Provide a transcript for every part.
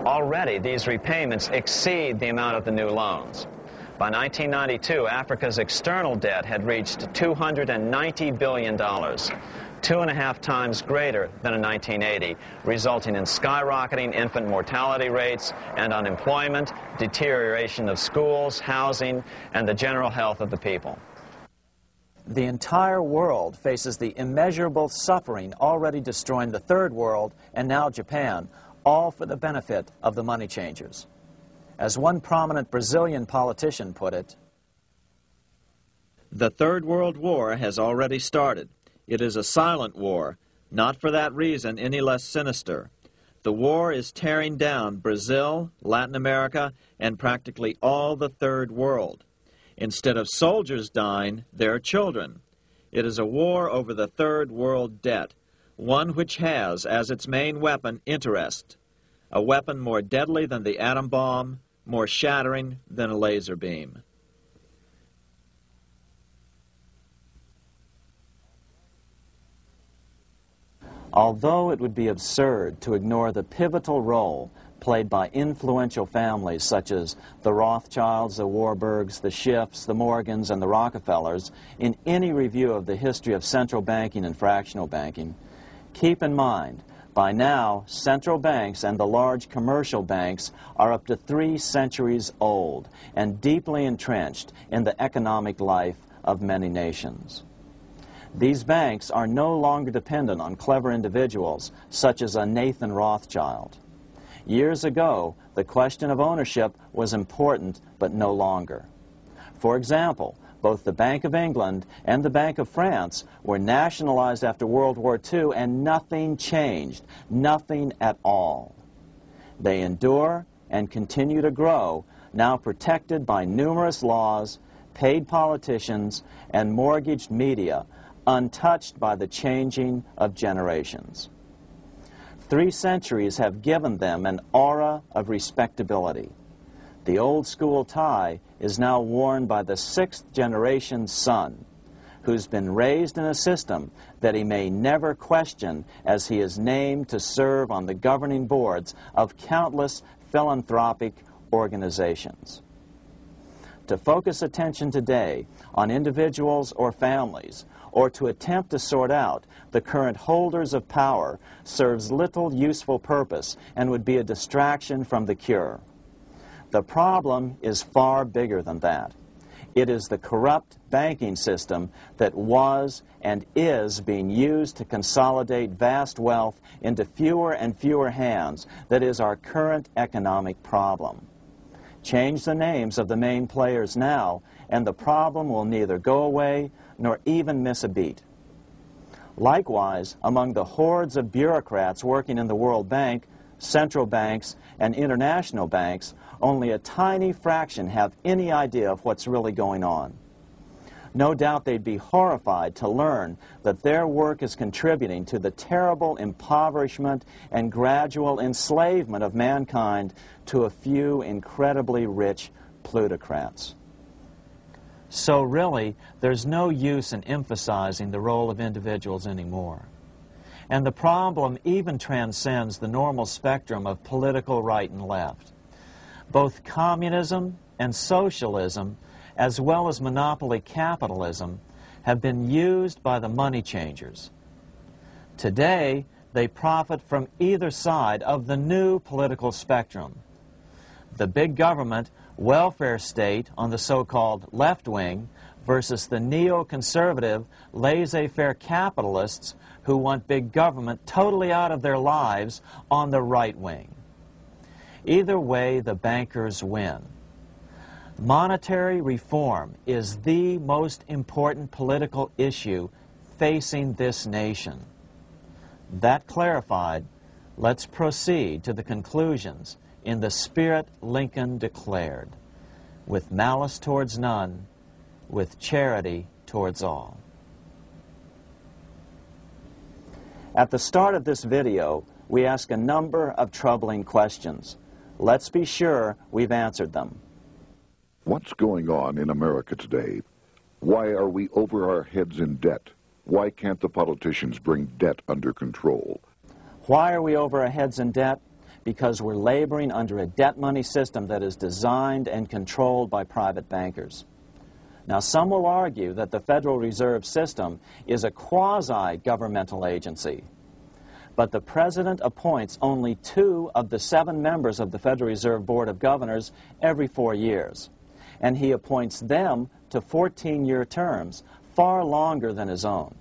Already, these repayments exceed the amount of the new loans. By 1992, Africa's external debt had reached $290 billion, 2.5 times greater than in 1980, resulting in skyrocketing infant mortality rates and unemployment, deterioration of schools, housing, and the general health of the people. The entire world faces the immeasurable suffering already destroying the Third World and now Japan, all for the benefit of the money changers. As one prominent Brazilian politician put it, "The Third World War has already started. It is a silent war, not for that reason any less sinister. The war is tearing down Brazil, Latin America, and practically all the Third World. Instead of soldiers dying, there are children. It is a war over the Third World debt, one which has as its main weapon interest, a weapon more deadly than the atom bomb, more shattering than a laser beam." Although it would be absurd to ignore the pivotal role played by influential families such as the Rothschilds, the Warburgs, the Schiffs, the Morgans, and the Rockefellers in any review of the history of central banking and fractional banking, keep in mind, by now, central banks and the large commercial banks are up to 3 centuries old and deeply entrenched in the economic life of many nations. These banks are no longer dependent on clever individuals such as a Nathan Rothschild. Years ago, the question of ownership was important, but no longer. For example, both the Bank of England and the Bank of France were nationalized after World War II, and nothing changed, nothing at all. They endure and continue to grow, now protected by numerous laws, paid politicians, and mortgaged media, untouched by the changing of generations. 3 centuries have given them an aura of respectability. The old school tie is now worn by the 6th generation son, who's been raised in a system that he may never question as he is named to serve on the governing boards of countless philanthropic organizations. To focus attention today on individuals or families, or to attempt to sort out the current holders of power, serves little useful purpose and would be a distraction from the cure. The problem is far bigger than that. It is the corrupt banking system that was and is being used to consolidate vast wealth into fewer and fewer hands that is our current economic problem. Change the names of the main players now, and the problem will neither go away nor even miss a beat. Likewise, among the hordes of bureaucrats working in the World Bank, central banks, and international banks, only a tiny fraction have any idea of what's really going on. No doubt they'd be horrified to learn that their work is contributing to the terrible impoverishment and gradual enslavement of mankind to a few incredibly rich plutocrats. So really, there's no use in emphasizing the role of individuals anymore. And the problem even transcends the normal spectrum of political right and left. Both communism and socialism, as well as monopoly capitalism, have been used by the money changers. Today, they profit from either side of the new political spectrum. The big government welfare state on the so-called left wing versus the neoconservative laissez-faire capitalists who want big government totally out of their lives on the right wing. Either way, the bankers win. Monetary reform is the most important political issue facing this nation. That clarified, let's proceed to the conclusions in the spirit Lincoln declared, with malice towards none, with charity towards all. At the start of this video, we ask a number of troubling questions. Let's be sure we've answered them. What's going on in America today? Why are we over our heads in debt? Why can't the politicians bring debt under control? Why are we over our heads in debt? because we're laboring under a debt money system that is designed and controlled by private bankers. Now, some will argue that the Federal Reserve System is a quasi-governmental agency, but the President appoints only 2 of the 7 members of the Federal Reserve Board of Governors every 4 years, and he appoints them to 14-year terms, far longer than his own.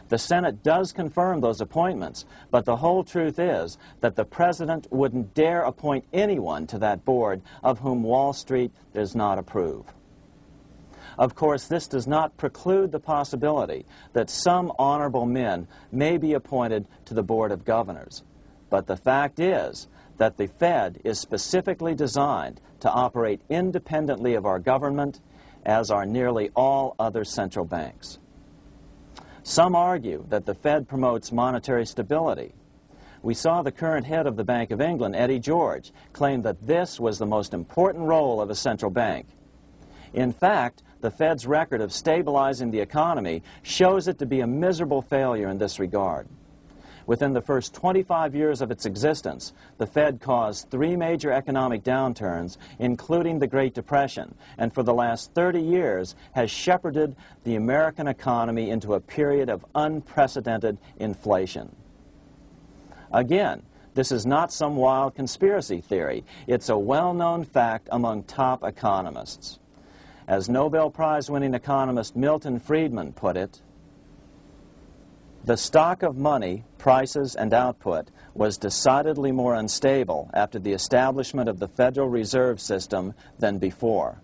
The Senate does confirm those appointments, but the whole truth is that the President wouldn't dare appoint anyone to that board of whom Wall Street does not approve. Of course, this does not preclude the possibility that some honorable men may be appointed to the Board of Governors. But the fact is that the Fed is specifically designed to operate independently of our government, as are nearly all other central banks. Some argue that the Fed promotes monetary stability. We saw the current head of the Bank of England, Eddie George, claim that this was the most important role of a central bank. In fact, the Fed's record of stabilizing the economy shows it to be a miserable failure in this regard. Within the first 25 years of its existence, the Fed caused 3 major economic downturns, including the Great Depression, and for the last 30 years has shepherded the American economy into a period of unprecedented inflation. Again, this is not some wild conspiracy theory. It's a well-known fact among top economists. As Nobel Prize-winning economist Milton Friedman put it, the stock of money, prices, and output was decidedly more unstable after the establishment of the Federal Reserve System than before.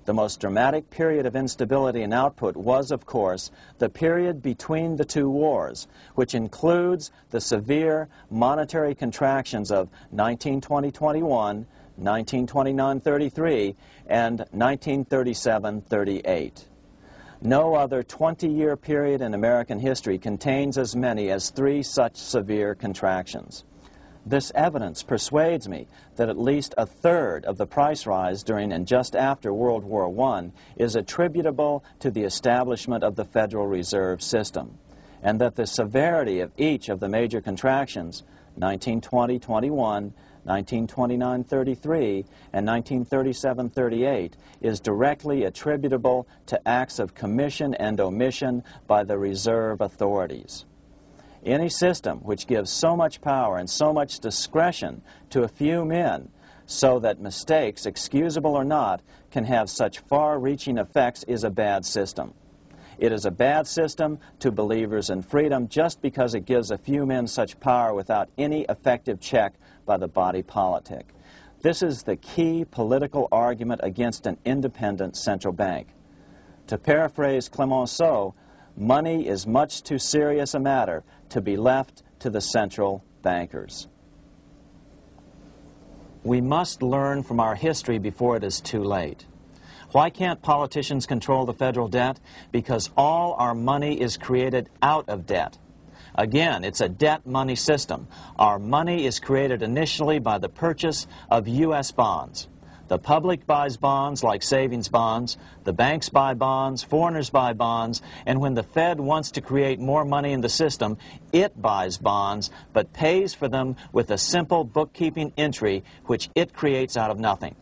The most dramatic period of instability in output was, of course, the period between the 2 wars, which includes the severe monetary contractions of 1920-21, 1929-33, and 1937-38. No other 20-year period in American history contains as many as 3 such severe contractions. This evidence persuades me that at least 1/3 of the price rise during and just after World War I is attributable to the establishment of the Federal Reserve System, and that the severity of each of the major contractions, 1920-21, 1929-33, and 1937-38, is directly attributable to acts of commission and omission by the reserve authorities. Any system which gives so much power and so much discretion to a few men so that mistakes, excusable or not, can have such far-reaching effects is a bad system. It is a bad system to believers in freedom just because it gives a few men such power without any effective check by the body politic. This is the key political argument against an independent central bank. To paraphrase Clemenceau, money is much too serious a matter to be left to the central bankers. We must learn from our history before it is too late. Why can't politicians control the federal debt? Because all our money is created out of debt. Again, it's a debt money system. Our money is created initially by the purchase of U.S. bonds. The public buys bonds like savings bonds, the banks buy bonds, foreigners buy bonds, and when the Fed wants to create more money in the system, it buys bonds, but pays for them with a simple bookkeeping entry which it creates out of nothing.